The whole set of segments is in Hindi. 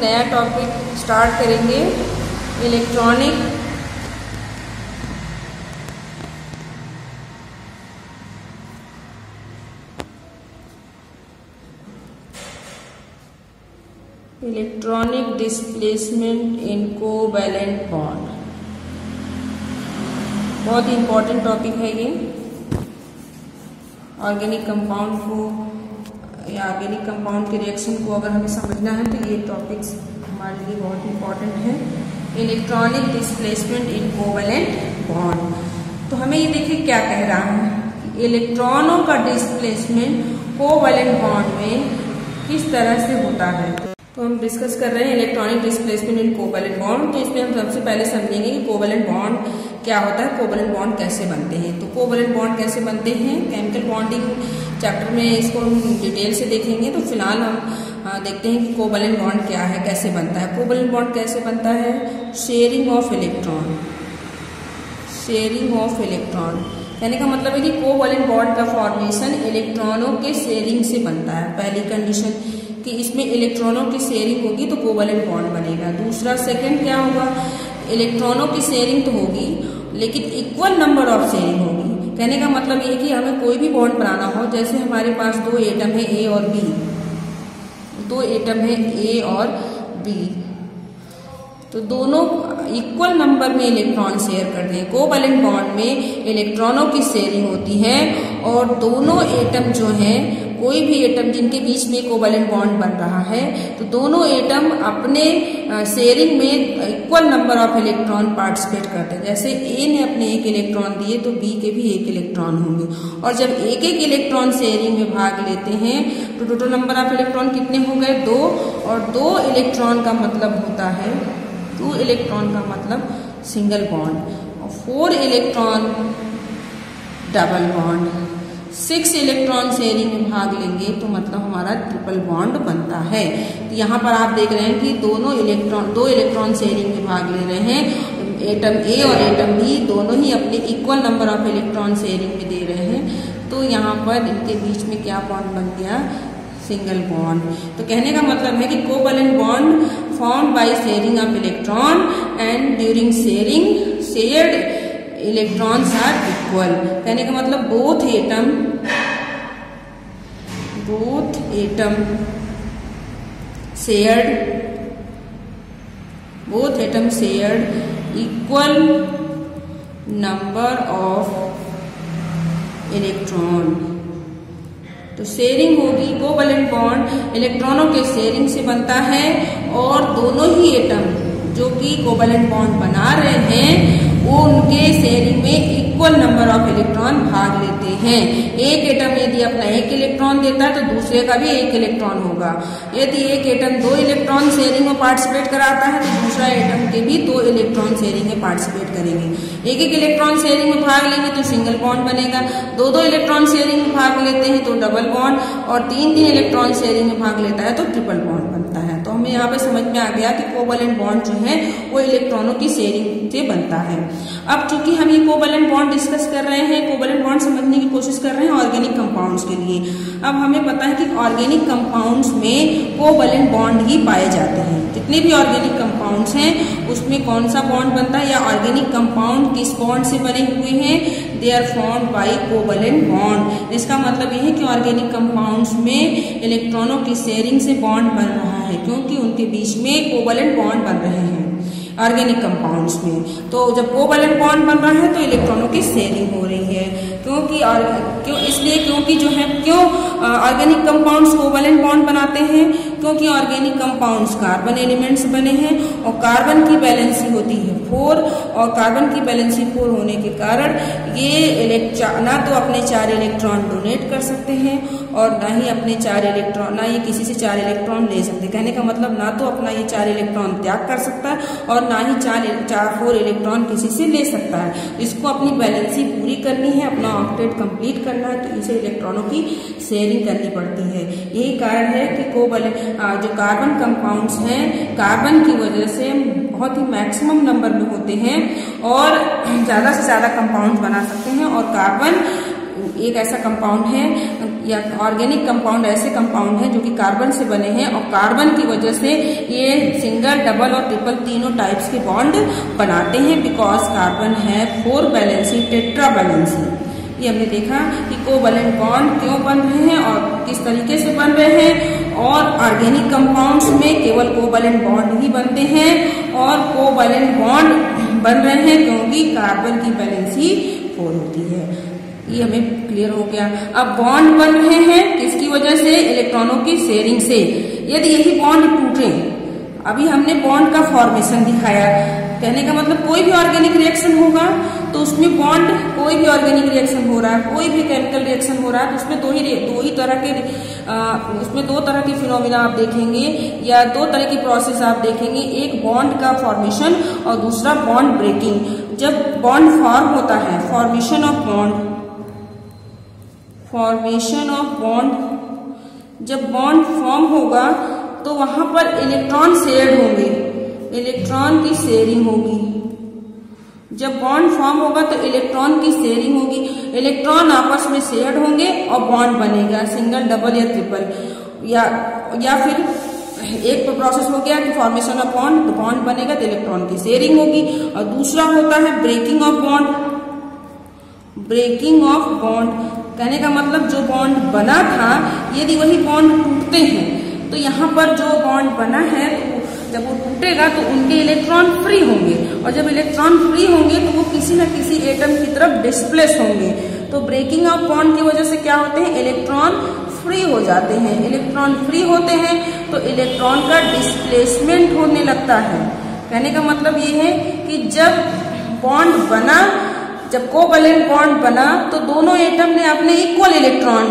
नया टॉपिक स्टार्ट करेंगे, electronic displacement in covalent bond. बहुत ही इंपॉर्टेंट टॉपिक है ये। ऑर्गेनिक कंपाउंड को या ऑर्गेनिक कंपाउंड के रिएक्शन को अगर हमें समझना है तो ये टॉपिक्स हमारे लिए बहुत इंपॉर्टेंट है। Electronic displacement in covalent bond, तो हमें ये देखिए क्या कह रहा है, इलेक्ट्रॉनों का डिस्प्लेसमेंट कोवैलेंट बॉन्ड में किस तरह से होता है। तो हम डिस्कस कर रहे हैं electronic displacement in covalent bond. तो इसमें हम सबसे पहले समझेंगे कि कोवैलेंट बॉन्ड क्या होता है, कोवैलेंट बॉन्ड कैसे बनते हैं। तो कोवैलेंट बॉन्ड कैसे बनते हैं, केमिकल बॉन्डिंग चैप्टर में इसको हम डिटेल से देखेंगे। तो फिलहाल हम देखते हैं कि कोवैलेंट बॉन्ड क्या है, कैसे बनता है। कोवैलेंट बॉन्ड कैसे बनता है, sharing of electron. Sharing of electron कहने का मतलब है कि कोवैलेंट बॉन्ड का फॉर्मेशन इलेक्ट्रॉनों के शेयरिंग से बनता है। पहली कंडीशन कि इसमें इलेक्ट्रॉनों की शेयरिंग होगी तो कोवैलेंट बॉन्ड बनेगा। दूसरा सेकंड क्या होगा, इलेक्ट्रॉनों की शेयरिंग तो होगी लेकिन इक्वल नंबर ऑफ शेयरिंग होगी। कहने का मतलब ये कि हमें कोई भी बॉन्ड बनाना हो, जैसे हमारे पास दो एटम है ए और बी, दो एटम है ए और बी, तो दोनों इक्वल नंबर में इलेक्ट्रॉन शेयर करते हैं। कोवैलेंट बॉन्ड में इलेक्ट्रॉनों की शेयरिंग होती है और दोनों एटम जो हैं, कोई भी एटम जिनके बीच में कोवैलेंट बॉन्ड बन रहा है, तो दोनों एटम अपने शेयरिंग में equal number of electron participate करते हैं। जैसे ए ने अपने एक इलेक्ट्रॉन दिए तो बी के भी एक इलेक्ट्रॉन होंगे, और जब एक एक इलेक्ट्रॉन शेयरिंग में भाग लेते हैं तो टोटल नंबर ऑफ इलेक्ट्रॉन कितने हो गए, 2, और 2 इलेक्ट्रॉन का मतलब होता है, 2 इलेक्ट्रॉन का मतलब सिंगल बॉन्ड, और 4 electron double bond, 6 electron sharing में भाग लेंगे तो मतलब हमारा ट्रिपल बॉन्ड बनता है। तो यहाँ पर आप देख रहे हैं कि दो इलेक्ट्रॉन शेयरिंग में भाग ले रहे हैं। एटम ए और एटम बी दोनों ही अपने equal number of electron sharing में दे रहे हैं। तो यहाँ पर इनके बीच में क्या बॉन्ड बन गया, सिंगल बॉन्ड। तो कहने का मतलब है कि covalent bond formed by sharing of electron and during sharing shared electrons are equal. कहने का मतलब both atom shared equal number of electron. तो शेयरिंग होगी, कोवैलेंट बॉन्ड इलेक्ट्रॉनों के शेयरिंग से बनता है और दोनों ही एटम जो कि कोवैलेंट बॉन्ड बना रहे हैं वो उनके शेयरिंग में इक्वल नंबर ऑफ इलेक्ट्रॉन भाग लेते हैं। एक एटम यदि अपना एक इलेक्ट्रॉन देता है तो दूसरे का भी एक इलेक्ट्रॉन होगा। यदि एक एटम 2 इलेक्ट्रॉन शेयरिंग में पार्टिसिपेट कराता है तो दूसरा एटम के भी 2 इलेक्ट्रॉन शेयरिंग में पार्टिसिपेट करेंगे। एक एक इलेक्ट्रॉन शेयरिंग में भाग लेंगे तो सिंगल बॉन्ड बनेगा, 2 इलेक्ट्रॉन शेयरिंग में भाग लेते हैं तो डबल बॉन्ड, और 3 इलेक्ट्रॉन शेयरिंग में भाग लेता है तो ट्रिपल बॉन्ड बनता है। तो हमें यहाँ पे समझ में आ गया कि कोवैलेंट बॉन्ड जो है वो इलेक्ट्रॉनों की शेयरिंग से बनता है। अब चूंकि हम ये कोवैलेंट बॉन्ड डिस्कस कर रहे हैं, कोवैलेंट बॉन्ड समझने की कोशिश कर रहे हैं ऑर्गेनिक कंपाउंड्स के लिए। अब हमें पता है कि ऑर्गेनिक कंपाउंड्स में कोवैलेंट बॉन्ड ही पाए जाते हैं। जितने भी ऑर्गेनिक कंपाउंड्स हैं उसमें कौन सा बॉन्ड बनता है, या ऑर्गेनिक कंपाउंड किस बॉन्ड से बने हुए हैं, they are formed by covalent bond. इसका मतलब यह है कि ऑर्गेनिक कंपाउंड्स में इलेक्ट्रॉनों की शेयरिंग से बॉन्ड बन रहा है, क्योंकि उनके बीच में कोवैलेंट बॉन्ड बन रहे हैं ऑर्गेनिक कंपाउंड्स में। तो जब कोवैलेंट बॉन्ड बन रहा है तो इलेक्ट्रॉनों की शेयरिंग हो रही है, क्योंकि जो है ऑर्गेनिक कंपाउंड्स कोवैलेंट बॉन्ड बनाते हैं, क्योंकि ऑर्गेनिक कंपाउंड्स कार्बन एलिमेंट्स बने हैं और कार्बन की वैलेंसी होती है 4, और कार्बन की वैलेंसी 4 होने के कारण ये ना तो अपने 4 इलेक्ट्रॉन डोनेट कर सकते हैं और ना ही अपने 4 इलेक्ट्रॉन, ना ये किसी से 4 इलेक्ट्रॉन ले सकते। कहने का मतलब ना तो अपना ये 4 इलेक्ट्रॉन त्याग कर सकता है और ना ही 4 इलेक्ट्रॉन किसी से ले सकता है। इसको अपनी बैलेंसी पूरी करनी है, अपना ऑक्टेट कंप्लीट करना है, तो इसे इलेक्ट्रॉनों की शेयरिंग करनी पड़ती है। यही कारण है कि जो कार्बन कंपाउंड्स हैं कार्बन की वजह से बहुत ही मैक्सिमम नंबर में होते हैं और ज्यादा से ज्यादा कंपाउंड बना सकते हैं। और कार्बन एक ऐसा कंपाउंड है या ऑर्गेनिक कंपाउंड ऐसे कंपाउंड हैं जो कि कार्बन से बने हैं और कार्बन की वजह से ये सिंगल, डबल और ट्रिपल तीनों टाइप्स के बॉन्ड बनाते हैं, बिकॉज कार्बन है 4 वैलेंसी टेट्रा वैलेंसी। ये हमने देखा कि कोवैलेंट बॉन्ड क्यों बन रहे हैं और किस तरीके से बन रहे हैं, और ऑर्गेनिक कंपाउंड्स में केवल कोवैलेंट बॉन्ड ही बनते हैं और कोवैलेंट बॉन्ड बन रहे हैं क्योंकि कार्बन की वैलेंसी 4 होती है। ये हमें क्लियर हो गया। अब बॉन्ड बन रहे हैं किसकी वजह से? इलेक्ट्रॉनों की शेयरिंग से। यदि यही बॉन्ड टूटे, अभी हमने बॉन्ड का फॉर्मेशन दिखाया, कहने का मतलब कोई भी ऑर्गेनिक रिएक्शन होगा तो उसमें बॉन्ड, कोई भी ऑर्गेनिक रिएक्शन हो रहा है, कोई भी केमिकल रिएक्शन हो रहा है तो उसमें दो ही तरह के उसमें 2 तरह के फिनोमिना आप देखेंगे या 2 तरह की प्रोसेस आप देखेंगे, एक बॉन्ड का फॉर्मेशन और दूसरा बॉन्ड ब्रेकिंग। जब बॉन्ड फॉर्म होता है, फॉर्मेशन ऑफ बॉन्ड, जब बॉन्ड फॉर्म होगा तो वहां पर इलेक्ट्रॉन शेयर्ड होंगे, इलेक्ट्रॉन की शेयरिंग होगी। जब बॉन्ड फॉर्म होगा तो इलेक्ट्रॉन की शेयरिंग होगी, इलेक्ट्रॉन आपस में शेयर्ड होंगे और बॉन्ड बनेगा, सिंगल, डबल या ट्रिपल, या फिर एक प्रोसेस हो गया कि फॉर्मेशन ऑफ बॉन्ड, तो बॉन्ड बनेगा तो इलेक्ट्रॉन की शेयरिंग होगी, और दूसरा होता है breaking of bond. Breaking of bond कहने का मतलब जो बॉन्ड बना था, यदि वही बॉन्ड टूटते हैं तो यहाँ पर जो बॉन्ड बना है तो जब वो टूटेगा तो उनके इलेक्ट्रॉन फ्री होंगे, और जब इलेक्ट्रॉन फ्री होंगे तो वो किसी न किसी एटम की तरफ डिस्प्लेस होंगे। तो ब्रेकिंग ऑफ बॉन्ड की वजह से क्या होते हैं? इलेक्ट्रॉन फ्री हो जाते हैं। इलेक्ट्रॉन फ्री होते हैं तो इलेक्ट्रॉन का डिस्प्लेसमेंट होने लगता है। कहने का मतलब ये है कि जब बॉन्ड बना, जब कोवैलेंट बॉन्ड बना तो दोनों एटम ने अपने इक्वल इलेक्ट्रॉन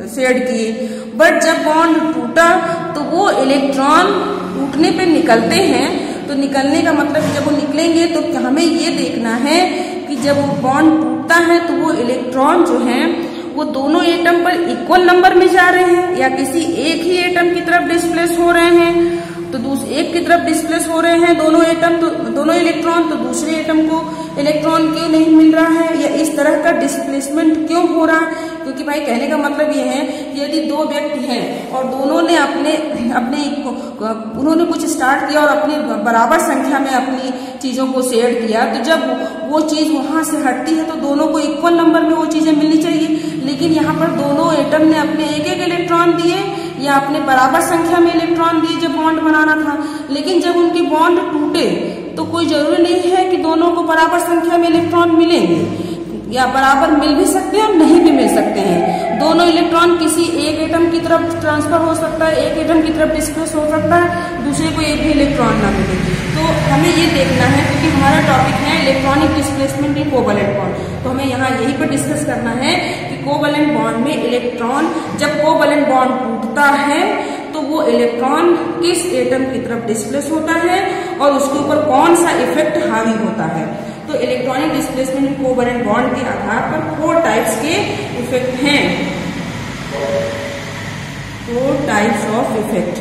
शेयर किए, बट जब बॉन्ड टूटा तो वो इलेक्ट्रॉन टूटने पे निकलते हैं। तो निकलने का मतलब जब वो निकलेंगे तो हमें ये देखना है कि जब वो बॉन्ड टूटता है तो वो इलेक्ट्रॉन जो है वो दोनों एटम पर इक्वल नंबर में जा रहे हैं या किसी एक ही एटम की तरफ डिस्प्लेस हो रहे हैं। तो एक की तरफ डिस्प्लेस हो रहे हैं दोनों एटम, तो दोनों इलेक्ट्रॉन, तो दूसरे एटम को इलेक्ट्रॉन क्यों नहीं मिल रहा है या इस तरह का डिस्प्लेसमेंट क्यों हो रहा है? क्योंकि भाई कहने का मतलब ये है कि यदि 2 व्यक्ति हैं और दोनों ने उन्होंने कुछ स्टार्ट किया और अपनी बराबर संख्या में अपनी चीजों को शेयर किया, तो जब वो चीज वहां से हटती है तो दोनों को इक्वल नंबर में वो चीजें मिलनी चाहिए। लेकिन यहाँ पर दोनों एटम ने अपने एक इलेक्ट्रॉन दिए या अपने बराबर संख्या में इलेक्ट्रॉन दिए जब बॉन्ड बनाना था, लेकिन जब उनके बॉन्ड टूटे तो कोई जरूरी नहीं है कि दोनों को बराबर संख्या में इलेक्ट्रॉन मिलेंगे, या बराबर मिल भी सकते हैं और नहीं भी मिल सकते हैं। दोनों इलेक्ट्रॉन किसी एक एटम की तरफ ट्रांसफर हो सकता है, एक एटम की तरफ डिस्प्लेस हो सकता है, दूसरे को एक भी इलेक्ट्रॉन ना मिले। तो हमें ये देखना है क्योंकि हमारा टॉपिक है electronic displacement in covalent bond, तो हमें यहाँ यही पर डिस्कस करना है कि कोवैलेंट बॉन्ड में इलेक्ट्रॉन, जब कोवैलेंट बॉन्ड टूटता है तो वो इलेक्ट्रॉन किस एटम की तरफ डिस्प्लेस होता है और उसके ऊपर कौन सा इफेक्ट हावी होता है। तो electronic displacement in covalent bond के आधार पर 4 टाइप्स के इफेक्ट हैं। 4 टाइप्स ऑफ इफेक्ट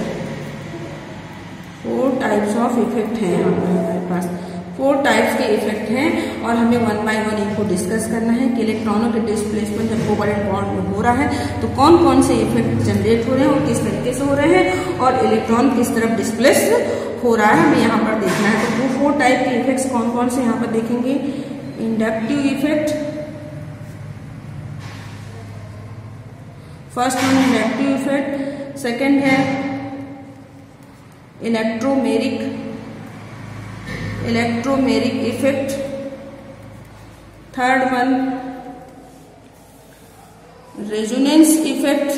हैं हमारे पास। 4 टाइप्स के इफेक्ट हैं और हमें 1 बाय 1 इनको डिस्कस करना है कि इलेक्ट्रॉनों के डिस्प्लेसमेंट जब कोवैलेंट बॉन्ड में हो रहा है तो कौन कौन से इफेक्ट जनरेट हो रहे हैं और किस तरीके से हो रहे हैं और इलेक्ट्रॉन किस तरफ डिस्प्लेस हो रहा है, हमें यहाँ पर देखना है। तो वो 4 टाइप के इफेक्ट्स कौन कौन से यहाँ पर देखेंगे? Inductive effect, first one inductive effect, second है electromeric effect, third one resonance effect,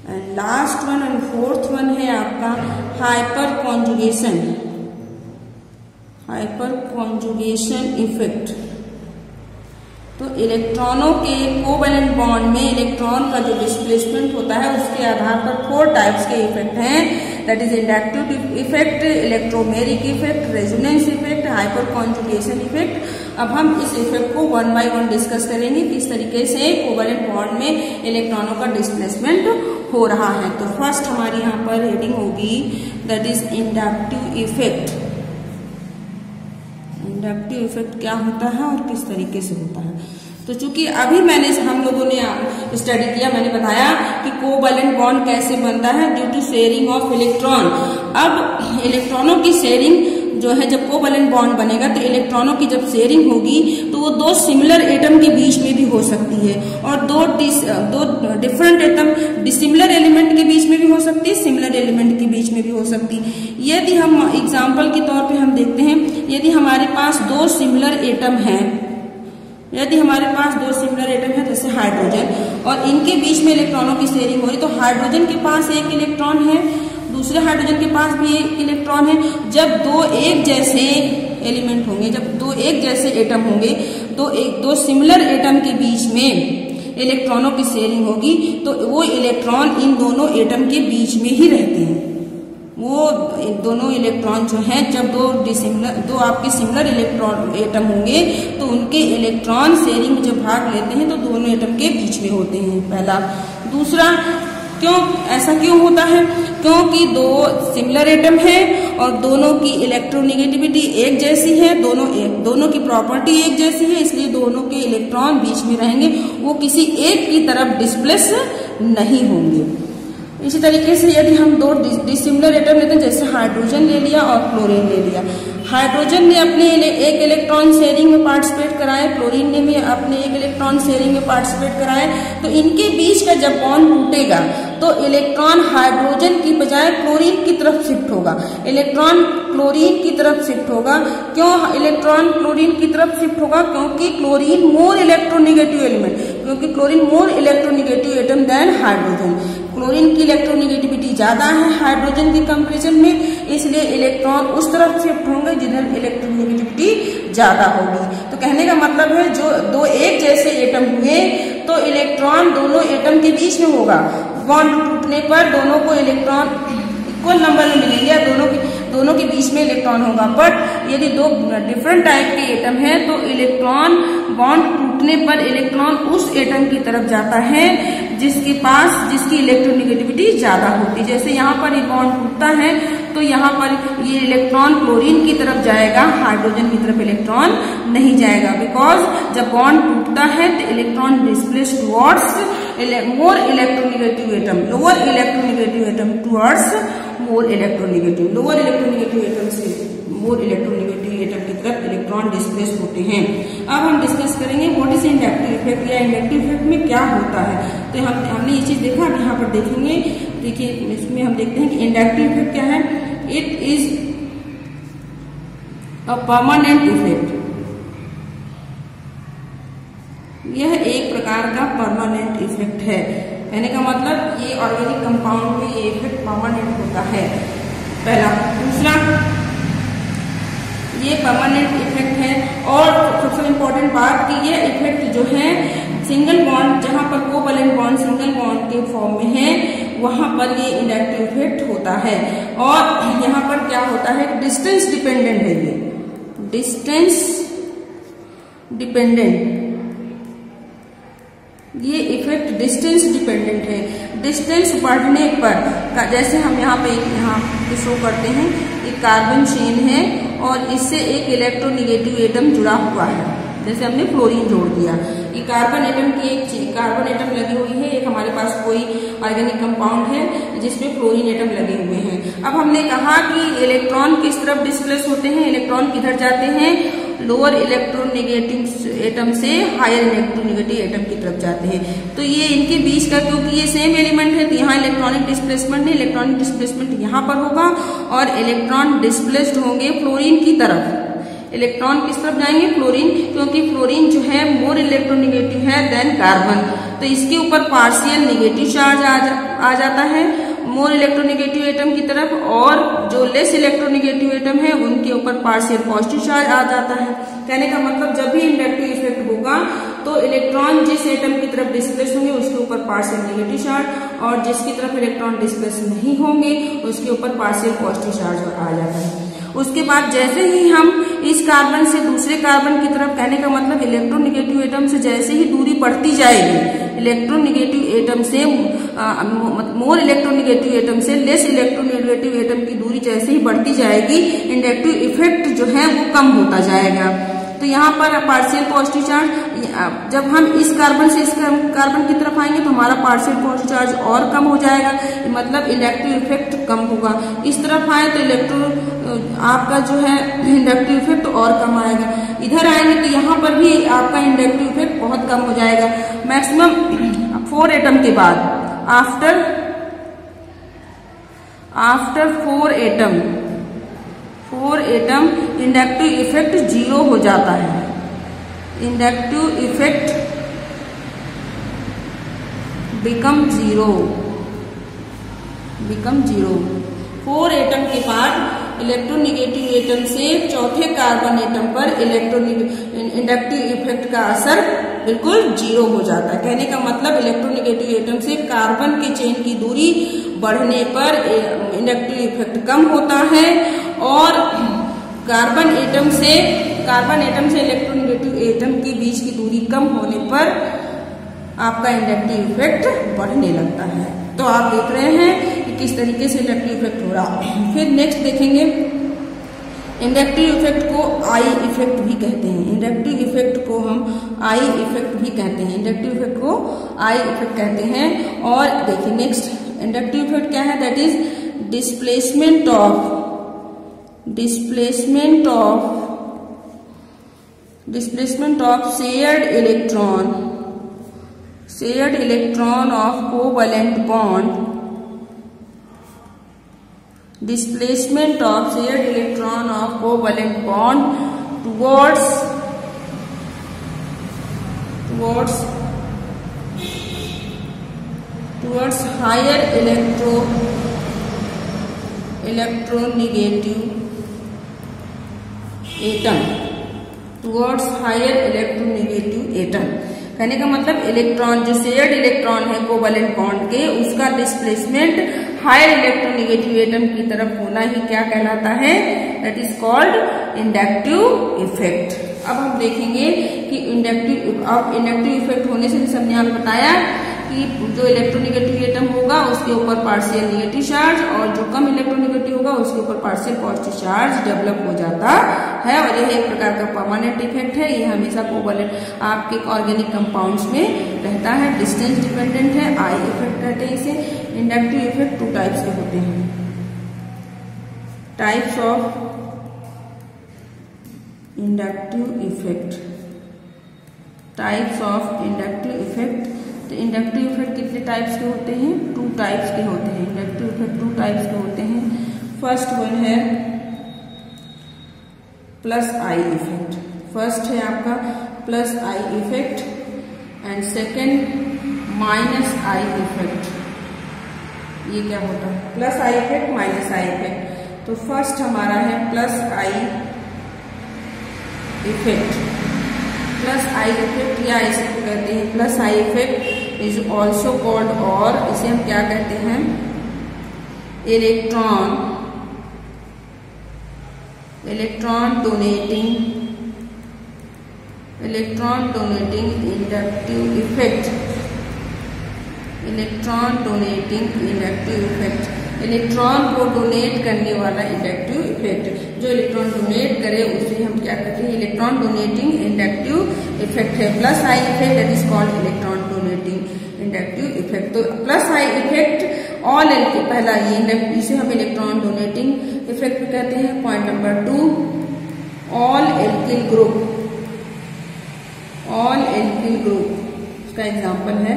and last one and fourth one है आपका हाइपर कॉन्जुगेशन इफेक्ट। तो इलेक्ट्रॉनों के कोवैलेंट बॉन्ड में इलेक्ट्रॉन का जो डिस्प्लेसमेंट होता है उसके आधार पर 4 टाइप्स के इफेक्ट हैं, that is inductive effect, electromeric effect, resonance effect, hyper conjugation effect. अब हम इस इफेक्ट को 1 बाय 1 डिस्कस करेंगे किस तरीके से कोवैलेंट बॉन्ड में इलेक्ट्रॉनों का डिस्प्लेसमेंट हो रहा है। तो फर्स्ट हमारी यहाँ पर हेडिंग होगी that is inductive effect. Inductive effect क्या होता है और किस तरीके से होता है? तो चूंकि अभी हम लोगों ने स्टडी किया, मैंने बताया कि कोवैलेंट बॉन्ड कैसे बनता है due to sharing of electron. अब इलेक्ट्रॉनों की शेयरिंग जो है, जब कोवैलेंट बॉन्ड बनेगा तो इलेक्ट्रॉनों की जब शेयरिंग होगी तो वो दो सिमिलर एटम के बीच में भी हो सकती है, और दो डिफरेंट एटम डिसिमिलर एलिमेंट के बीच में भी हो सकती है, सिमिलर एलिमेंट के बीच में भी हो सकती है। यदि हम एग्जाम्पल के तौर पे हम देखते हैं, यदि हमारे पास दो सिमिलर एटम हैं, जैसे हाइड्रोजन, और इनके बीच में इलेक्ट्रॉनों की शेयरिंग हो रही, तो हाइड्रोजन के पास एक इलेक्ट्रॉन है, दूसरे हाइड्रोजन के पास भी एक इलेक्ट्रॉन है। जब दो एक जैसे एलिमेंट होंगे, जब दो एक जैसे एटम होंगे, तो दो सिमिलर एटम के बीच में इलेक्ट्रॉनों की शेयरिंग होगी, तो वो इलेक्ट्रॉन इन दोनों एटम के बीच में ही रहते हैं। वो दोनों इलेक्ट्रॉन जो हैं, जब दो आपके सिमिलर इलेक्ट्रॉन एटम होंगे तो उनके इलेक्ट्रॉन शेयरिंग में जब भाग लेते हैं तो दोनों एटम के बीच में होते हैं, पहला। दूसरा, ऐसा क्यों होता है? क्योंकि दो सिमिलर एटम है और दोनों की इलेक्ट्रोनेगेटिविटी एक जैसी है, दोनों की प्रॉपर्टी एक जैसी है, इसलिए दोनों के इलेक्ट्रॉन बीच में रहेंगे, वो किसी एक की तरफ डिस्प्लेस नहीं होंगे। इसी तरीके से यदि हम दो डिसिमिलर एटम लेते हैं, जैसे हाइड्रोजन ले लिया और क्लोरीन ले लिया, हाइड्रोजन ने अपने एक इलेक्ट्रॉन शेयरिंग में पार्टिसिपेट कराए, क्लोरीन ने भी अपने एक इलेक्ट्रॉन शेयरिंग में पार्टिसिपेट कराए, तो इनके बीच का जब बॉन्ड टूटेगा तो इलेक्ट्रॉन हाइड्रोजन की बजाय क्लोरीन की तरफ शिफ्ट होगा, इलेक्ट्रॉन क्लोरीन की तरफ शिफ्ट होगा। क्यों इलेक्ट्रॉन क्लोरीन की तरफ शिफ्ट होगा? क्योंकि क्लोरीन मोर इलेक्ट्रोनेगेटिव एलिमेंट, क्योंकि chlorine more electronegative atom than hydrogen. Chlorine की इलेक्ट्रोनेगेटिविटी ज्यादा है हाइड्रोजन के कंपेरिजन में, इसलिए इलेक्ट्रॉन उस तरफ शिफ्ट होंगे जिधर इलेक्ट्रोनेगेटिविटी ज्यादा होगी। तो कहने का मतलब है, जो दो एक जैसे एटम हुए तो इलेक्ट्रॉन दोनों एटम के बीच में होगा, बॉन्ड टूटने पर दोनों को इलेक्ट्रॉन इक्वल नंबर में मिलेंगे, दोनों के बीच में इलेक्ट्रॉन होगा। बट यदि दो डिफरेंट टाइप के एटम है तो इलेक्ट्रॉन बॉन्ड टूटने पर इलेक्ट्रॉन उस एटम की तरफ जाता है जिसकी इलेक्ट्रोनेगेटिविटी ज्यादा होती है। जैसे यहाँ पर ये बॉन्ड टूटता है तो यहाँ पर ये इलेक्ट्रॉन क्लोरीन की तरफ जाएगा, हाइड्रोजन की तरफ इलेक्ट्रॉन नहीं जाएगा, बिकॉज जब बॉन्ड टूटता है तो electron displace towards more electronegative atom, lower electronegative atom towards more electronegative, lower electronegative atom से मोर इलेक्ट्रोनेगेटिव एटम की तरफ इलेक्ट्रॉन डिस्प्लेस होते हैं। अब हम डिस्कस करेंगे व्हाट इज इंडक्टिव इफेक्ट, या इंडक्टिव इफेक्ट में क्या होता है। तो हमने ये चीज देखा, अब यहाँ पर देखेंगे। देखिए, इसमें हम देखते हैं कि इंडक्टिव इफेक्ट क्या है। It is a permanent effect, यह एक प्रकार का परमानेंट इफेक्ट है। कहने का मतलब ये ऑर्गेनिक कंपाउंड में ये इफेक्ट परमानेंट होता है, पहला। दूसरा, ये परमानेंट इफेक्ट है, और सबसे इम्पोर्टेंट बात कि ये इफेक्ट जो है सिंगल बॉन्ड, जहां पर कोवैलेंट बॉन्ड सिंगल बॉन्ड के फॉर्म में है, वहां पर ये इंडक्टिव इफेक्ट होता है। और यहाँ पर क्या होता है, डिस्टेंस डिपेंडेंट है, ये डिस्टेंस डिपेंडेंट, ये इफेक्ट डिस्टेंस डिपेंडेंट है। डिस्टेंस बढ़ने पर, जैसे हम यहाँ पे शो करते हैं, एक कार्बन चेन है और इससे एक इलेक्ट्रोनेगेटिव एटम जुड़ा हुआ है, जैसे हमने फ्लोरीन जोड़ दिया, ये कार्बन एटम की एक कार्बन एटम लगी हुई है, एक हमारे पास कोई ऑर्गेनिक कंपाउंड है जिसमें फ्लोरीन एटम लगे हुए हैं। अब हमने कहा कि इलेक्ट्रॉन किस तरफ डिस्प्लेस होते हैं, इलेक्ट्रॉन किधर जाते हैं, लोअर इलेक्ट्रोनेगेटिव एटम से हायर इलेक्ट्रोनेगेटिव एटम की तरफ जाते हैं। तो ये इनके बीच का, क्योंकि ये सेम एलिमेंट है तो यहाँ इलेक्ट्रॉनिक डिस्प्लेसमेंट नहीं, इलेक्ट्रॉनिक डिस्प्लेसमेंट यहाँ पर होगा और इलेक्ट्रॉन डिस्प्लेस्ड होंगे फ्लोरीन की तरफ। इलेक्ट्रॉन किस तरफ जाएंगे, फ्लोरीन, क्योंकि फ्लोरीन जो है मोर इलेक्ट्रोनेगेटिव है देन कार्बन, तो इसके ऊपर पार्शियल नेगेटिव चार्ज आ जाता है मोर इलेक्ट्रोनेगेटिव एटम की तरफ, और जो लेस इलेक्ट्रोनेगेटिव एटम है उनके ऊपर पार्शियल पॉजिटिव चार्ज आ जाता है। कहने का मतलब जब भी इंडक्टिव इफेक्ट होगा तो इलेक्ट्रॉन जिस एटम की तरफ डिस्प्लेस होंगे उसके ऊपर पार्शियल नेगेटिव चार्ज, और जिसकी तरफ इलेक्ट्रॉन डिस्प्लेस नहीं होंगे उसके ऊपर पार्शियल पॉजिटिव चार्ज आ जाता है। उसके बाद जैसे ही हम इस कार्बन से दूसरे कार्बन की तरफ, कहने का मतलब इलेक्ट्रोनेगेटिव एटम से जैसे ही दूरी बढ़ती जाएगी, इलेक्ट्रोनेगेटिव एटम से मोर इलेक्ट्रोनेगेटिव एटम से लेस इलेक्ट्रोनेगेटिव एटम की दूरी जैसे ही बढ़ती जाएगी, इंडक्टिव इफेक्ट जो है वो कम होता जाएगा। तो यहाँ पर पार्शियल पॉजिटिव चार्ज, जब हम इस कार्बन से इस कार्बन की तरफ आएंगे तो हमारा पार्शियल पॉजिटिव चार्ज और कम हो जाएगा, मतलब इंडक्टिव इफेक्ट कम होगा। इस तरफ आए तो आपका जो है इंडक्टिव इफेक्ट और कम आएगा। इधर आएंगे तो यहाँ पर भी आपका इंडक्टिव इफेक्ट बहुत कम हो जाएगा। मैक्सिमम 4 एटम के बाद, आफ्टर 4 एटम इंडक्टिव इफेक्ट 0 हो जाता है। Inductive effect become zero. 4 atom के बाद इलेक्ट्रोनेगेटिव एटम से चौथे कार्बन एटम पर इंडक्टिव इफेक्ट का असर बिल्कुल 0 हो जाता है। कहने का मतलब इलेक्ट्रोनेगेटिव एटम से कार्बन के चेन की दूरी बढ़ने पर इंडक्टिव इफेक्ट कम होता है, और कार्बन एटम से इलेक्ट्रोनेगेटिव एटम के बीच की दूरी कम होने पर आपका इंडक्टिव इफेक्ट बढ़ने लगता है। तो आप देख रहे हैं कि किस तरीके से इंडक्टिव इफेक्ट हो रहा है। फिर नेक्स्ट देखेंगे, इंडक्टिव इफेक्ट को आई इफेक्ट भी कहते हैं। इंडक्टिव इफेक्ट को हम आई इफेक्ट भी कहते हैं। इंडक्टिव इफेक्ट को आई इफेक्ट कहते हैं। और देखिए नेक्स्ट इंडक्टिव इफेक्ट क्या है, that is displacement of shared electron of covalent bond, displacement of shared electron of covalent bond towards higher electronegative atom। कहने का मतलब इलेक्ट्रॉन, जो शेयर्ड इलेक्ट्रॉन है कोवैलेंट बॉन्ड के, उसका डिस्प्लेसमेंट हायर इलेक्ट्रोनेगेटिव एटम की तरफ होना ही क्या कहलाता है, that is called inductive effect. अब हम देखेंगे कि इंडक्टिव इफेक्ट होने से हमने यहाँ बताया कि जो इलेक्ट्रोनेगेटिव एटम होगा उसके ऊपर पार्शियल नेगेटिव चार्ज, और जो कम इलेक्ट्रोनेगेटिव होगा उसके ऊपर पार्शियल पॉजिटिव चार्ज डेवलप हो जाता है। और यह एक प्रकार का परमानेंट इफेक्ट है। ये हमेशा कोवैलेंट आपके ऑर्गेनिक कंपाउंड्स में रहता है, डिस्टेंस डिपेंडेंट है, आई इफेक्ट कहते हैं इसे। इंडक्टिव इफेक्ट 2 टाइप्स के होते हैं। टाइप्स ऑफ इंडक्टिव इफेक्ट, तो इंडक्टिव इफेक्ट कितने टाइप्स के होते हैं, 2 टाइप्स के होते हैं। इंडक्टिव इफेक्ट 2 टाइप्स के होते हैं। फर्स्ट वन है प्लस आई इफेक्ट। फर्स्ट है आपका plus I effect and second minus I effect. ये क्या होता है, plus I effect minus I effect. तो फर्स्ट हमारा है plus I effect. Plus I effect या इसे कहते हैं plus I effect is also called, और इसे हम क्या कहते हैं, electron donating inductive effect. Electron को डोनेट करने वाला इंडक्टिव इफेक्ट। जो इलेक्ट्रॉन डोनेट करे उसे हम क्या कहते हैं, इलेक्ट्रॉन डोनेटिंग इंडक्टिव इफेक्ट है। Plus I effect that is called electron donating inductive effect. तो plus I effect all alkyl, पहला ये इसे हम इलेक्ट्रॉन डोनेटिंग इफेक्ट कहते हैं। Point number 2, all alkyl group इसका एग्जाम्पल है,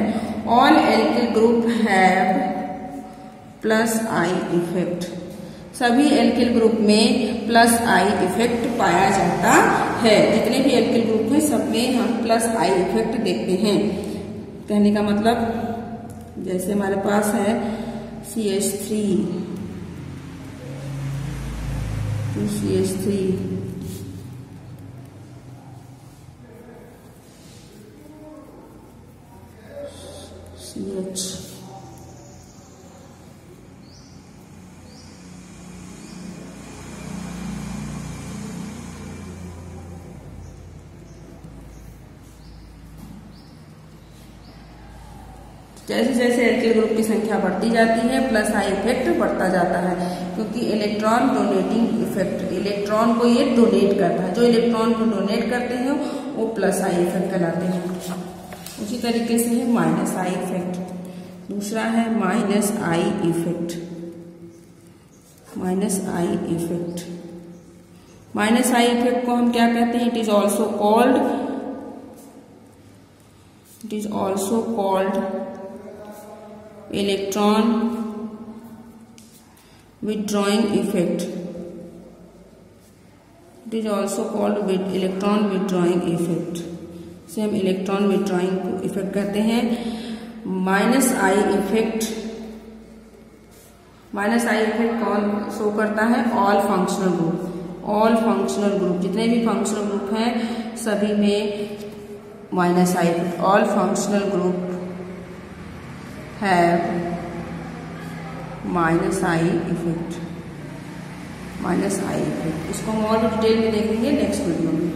all alkyl group have plus I effect. सभी एल्किल ग्रुप में प्लस आई इफेक्ट पाया जाता है। जितने भी एल्किल ग्रुप हैं सब में हम प्लस आई इफेक्ट देखते हैं। कहने का मतलब जैसे हमारे पास है CH3 2CH3 CH, जैसे जैसे एल्किल ग्रुप की संख्या बढ़ती जाती है प्लस आई इफेक्ट बढ़ता जाता है, क्योंकि इलेक्ट्रॉन डोनेटिंग इफेक्ट, इलेक्ट्रॉन को ये डोनेट करता है, जो इलेक्ट्रॉन को डोनेट करते हैं वो प्लस आई इफेक्ट कहलाते हैं। उसी तरीके से है माइनस आई इफेक्ट, दूसरा है minus I effect. Minus I effect, minus I effect को हम क्या कहते हैं? It is also called electron withdrawing effect. It is also called electron withdrawing effect, से हम इलेक्ट्रॉन विथड्रॉइंग इफेक्ट कहते हैं। माइनस आई इफेक्ट कौन शो करता है? ऑल फंक्शनल ग्रुप, जितने भी फंक्शनल ग्रुप हैं सभी में minus I effect. All functional group have minus I effect. इसको हम और डिटेल में देखेंगे नेक्स्ट वीडियो में।